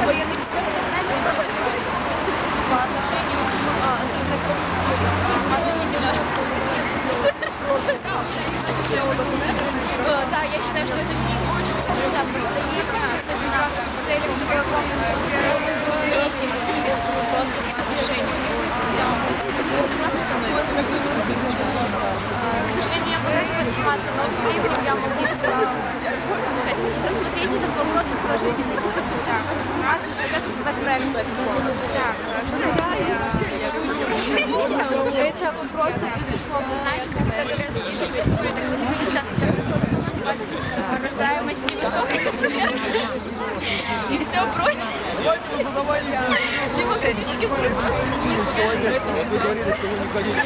военный гипотез, знаете, он просто по отношению западной политики да, я считаю, что это не очень нужно построить в целях просто по отношению. Вы согласны со мной? К сожалению, я пока такой информации, но с временем я могу рассмотреть этот вопрос по положению на этих соцсетях. Как создавать проект по этому поводу? Это просто безусловно. Знаете, когда говорят стишек, которые так выглядят сейчас, когда происходит рождаемость и высокая смертность и все прочее. Демократический процесс. Вы говорили, что вы не хотите.